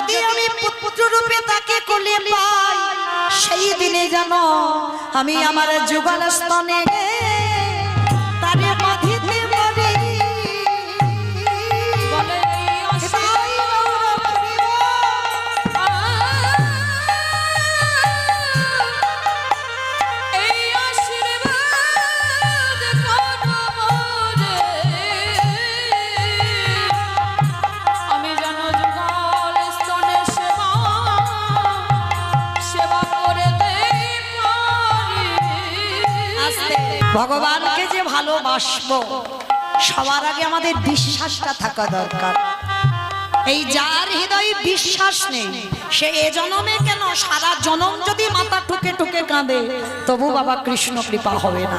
যদি আমি পুত্র রূপে তাকে কোলে পাই, সেই দিনে যেন আমি আমার যুগল স্তনে তারে বাঁধিতে পারি। ভগবানকে যে ভালোবাসবো, সবার আগে আমাদের বিশ্বাসটা থাকা দরকার। এই যার হৃদয়ে বিশ্বাস নেই, সে এ জনমে কেন সারা জনম যদি মাথা ঠুকে ঠুকে কাঁদে, তবু বাবা কৃষ্ণ কৃপা হবে না।